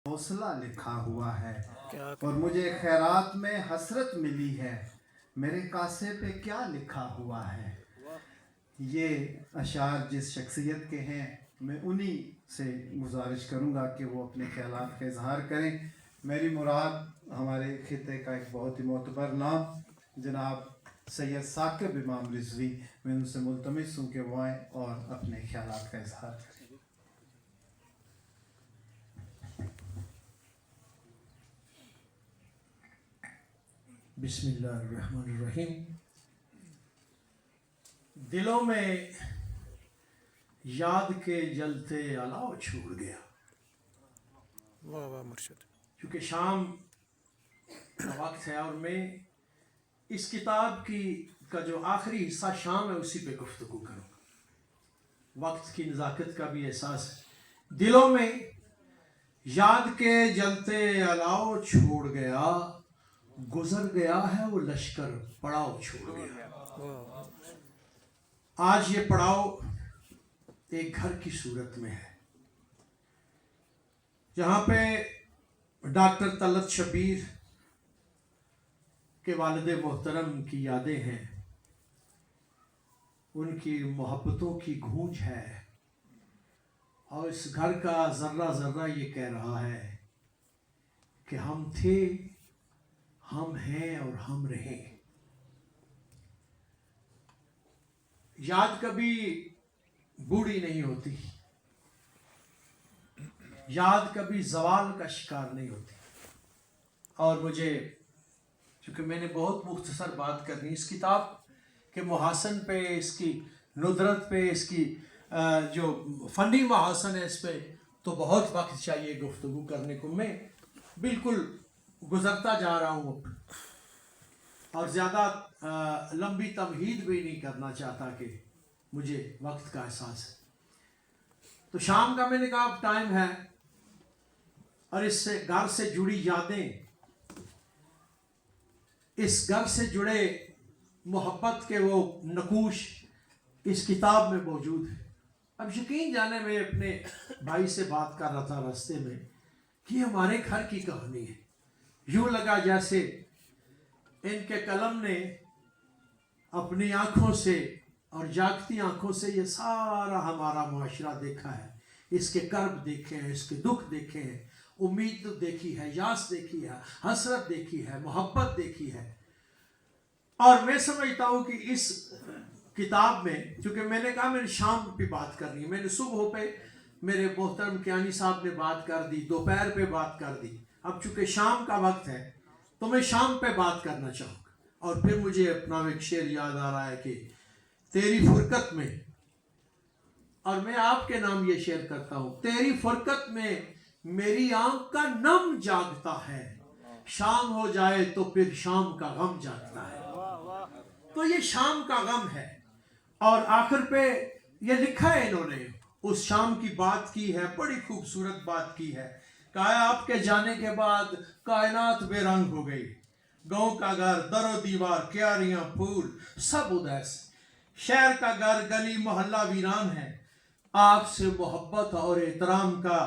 حوصلہ لکھا ہوا ہے اور مجھے خیرات میں حسرت ملی ہے، میرے کاسے پہ کیا لکھا ہوا ہے۔ یہ اشعار جس شخصیت کے ہیں میں انہی سے گزارش کروں گا کہ وہ اپنے خیالات کا اظہار کریں۔ میری مراد ہمارے خطے کا ایک بہت ہی معتبر نام جناب سید ثاقب امام رضوی، میں ان سے ملتمس ہوں کہ وہ آئیں اور اپنے خیالات کا اظہار کریں۔ بسم اللہ الرحمن الرحیم۔ دلوں میں یاد کے جلتے الاؤ چھوڑ گیا، واہ واہ مرشد۔ کیونکہ شام کا وقت ہے اور میں اس کتاب کا جو آخری حصہ شام ہے اسی پہ گفتگو کروں گا۔ وقت کی نزاکت کا بھی احساس ہے۔ دلوں میں یاد کے جلتے الاؤ چھوڑ گیا، گزر گیا ہے وہ لشکر پڑاؤ چھوڑ گیا۔ آج یہ پڑاؤ ایک گھر کی صورت میں ہے، جہاں پہ ڈاکٹر طلعت شبیر کے والد محترم کی یادیں ہیں، ان کی محبتوں کی گونج ہے، اور اس گھر کا ذرہ ذرہ یہ کہہ رہا ہے کہ ہم تھے، ہم ہیں اور ہم رہیں۔ یاد کبھی بوڑھی نہیں ہوتی، یاد کبھی زوال کا شکار نہیں ہوتی۔ اور مجھے چونکہ میں نے بہت مختصر بات کرنی اس کتاب کے محاسن پہ، اس کی ندرت پہ، اس کی جو فنی محاسن ہے اس پہ تو بہت وقت چاہیے گفتگو کرنے کو۔ میں بالکل گزرتا جا رہا ہوں اور زیادہ لمبی تمہید بھی نہیں کرنا چاہتا کہ مجھے وقت کا احساس ہے۔ تو شام کا میں نے کہا اب ٹائم ہے، اور اس سے گھر سے جڑی یادیں، اس گھر سے جڑے محبت کے وہ نقوش اس کتاب میں موجود ہیں۔ اب یقین جانے میں اپنے بھائی سے بات کر رہا تھا راستے میں کہ یہ ہمارے گھر کی کہانی ہے۔ یوں لگا جیسے ان کے قلم نے اپنی آنکھوں سے اور جاگتی آنکھوں سے یہ سارا ہمارا معاشرہ دیکھا ہے، اس کے کرب دیکھے ہیں، اس کے دکھ دیکھے ہیں، امید دیکھی ہے، یاس دیکھی ہے، حسرت دیکھی ہے، محبت دیکھی ہے۔ اور میں سمجھتا ہوں کہ اس کتاب میں، چونکہ میں نے کہا میں نے شام پہ بات کرنی ہے، میں نے صبح پہ میرے محترم کیانی صاحب نے بات کر دی، دوپہر پہ بات کر دی، اب چونکہ شام کا وقت ہے تو میں شام پہ بات کرنا چاہوں گا۔ اور پھر مجھے اپنا ایک شعر یاد آ رہا ہے کہ تیری فرقت میں، اور میں آپ کے نام یہ شعر کرتا ہوں، تیری فرقت میں میری آنکھ کا نم جاگتا ہے، شام ہو جائے تو پھر شام کا غم جاگتا ہے۔ تو یہ شام کا غم ہے، اور آخر پہ یہ لکھا ہے انہوں نے، اس شام کی بات کی ہے، بڑی خوبصورت بات کی ہے۔ کہا ہے آپ کے جانے کے بعد کائنات بے رنگ ہو گئی، گاؤں کا گھر در و دیوار کیاریاں پھول سب اداس، شہر کا گھر گلی محلہ ویران ہے، آپ سے محبت اور احترام کا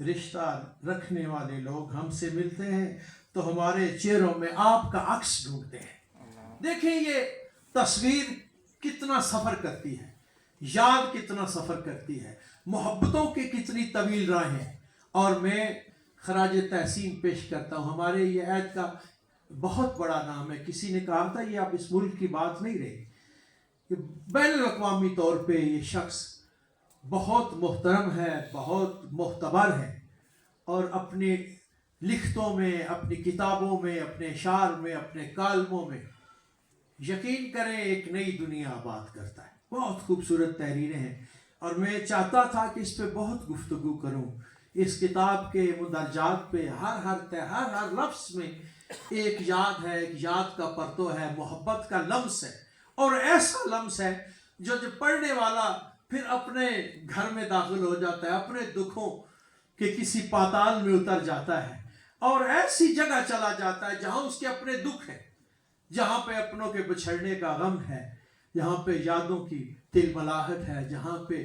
رشتہ رکھنے والے لوگ ہم سے ملتے ہیں تو ہمارے چہروں میں آپ کا عکس ڈھونڈتے ہیں۔ دیکھیں یہ تصویر کتنا سفر کرتی ہے، یاد کتنا سفر کرتی ہے، محبتوں کی کتنی طویل راہیں۔ اور میں خراج تحسین پیش کرتا ہوں، ہمارے یہ عہد کا بہت بڑا نام ہے۔ کسی نے کہا تھا یہ اب اس ملک کی بات نہیں رہی، کہ بین الاقوامی طور پہ یہ شخص بہت محترم ہے، بہت معتبر ہے، اور اپنے لکھتوں میں، اپنی کتابوں میں، اپنے اشعار میں، اپنے کالموں میں یقین کریں ایک نئی دنیا آباد کرتا ہے۔ بہت خوبصورت تحریریں ہیں، اور میں چاہتا تھا کہ اس پہ بہت گفتگو کروں۔ اس کتاب کے مندرجات پہ ہر لفظ میں ایک یاد ہے، ایک یاد کا پرتو ہے، محبت کا لمس ہے، اور ایسا لمس ہے جو پڑھنے والا پھر اپنے گھر میں داخل ہو جاتا ہے، اپنے دکھوں کے کسی پاتال میں اتر جاتا ہے، اور ایسی جگہ چلا جاتا ہے جہاں اس کے اپنے دکھ ہیں، جہاں پہ اپنوں کے بچھڑنے کا غم ہے، جہاں پہ یادوں کی تلملاہٹ ہے، جہاں پہ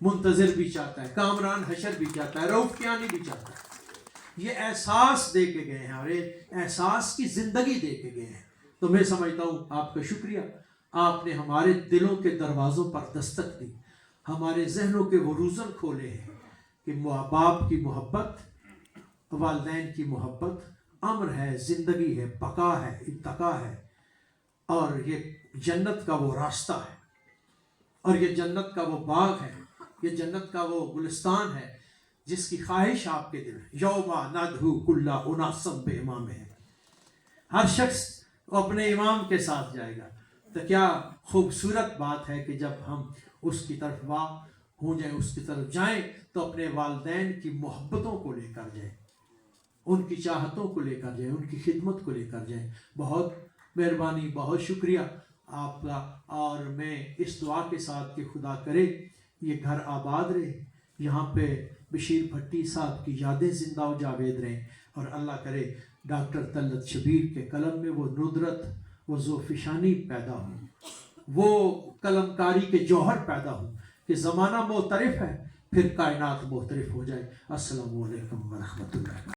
منتظر بھی چاہتا ہے, کامران حشر بھی چاہتا ہے, رؤف کیانی بھی چاہتا ہے. یہ احساس دے کے گئے ہیں اور یہ احساس کی زندگی دے کے گئے ہیں. تو میں سمجھتا ہوں آپ کا شکریہ, آپ نے ہمارے دلوں کے دروازوں پر دستک دی, ہمارے ذہنوں کے وہ روزن کھولے ہیں کہ باپ کی محبت, والدین کی محبت امر ہے, زندگی ہے, بقا ہے, اتقا ہے, اور یہ جنت کا وہ راستہ ہے, اور یہ جنت کا وہ باغ ہے, یہ جنت کا وہ گلستان ہے جس کی خواہش آپ کے دل میں. یوما ندھو کلا اناسم بے امام ہے, ہر شخص اپنے امام کے ساتھ جائے گا. تو کیا خوبصورت بات ہے کہ جب ہم اس کی طرف واہ ہو جائیں, اس کی طرف جائیں تو اپنے والدین کی محبتوں کو لے کر جائیں, ان کی چاہتوں کو لے کر جائیں, ان کی خدمت کو لے کر جائیں. بہت مہربانی, بہت شکریہ آپ کا. اور میں اس دعا کے ساتھ کہ خدا کرے یہ گھر آباد رہے, یہاں پہ بشیر بھٹی صاحب کی یادیں زندہ و جاوید رہیں, اور اللہ کرے ڈاکٹر طلعت شبیر کے قلم میں وہ ندرت, وہ ذوفشانی پیدا ہو, وہ قلم کاری کے جوہر پیدا ہو کہ زمانہ معترف ہے پھر کائنات محترف ہو جائے. السلام علیکم ورحمۃ اللہ.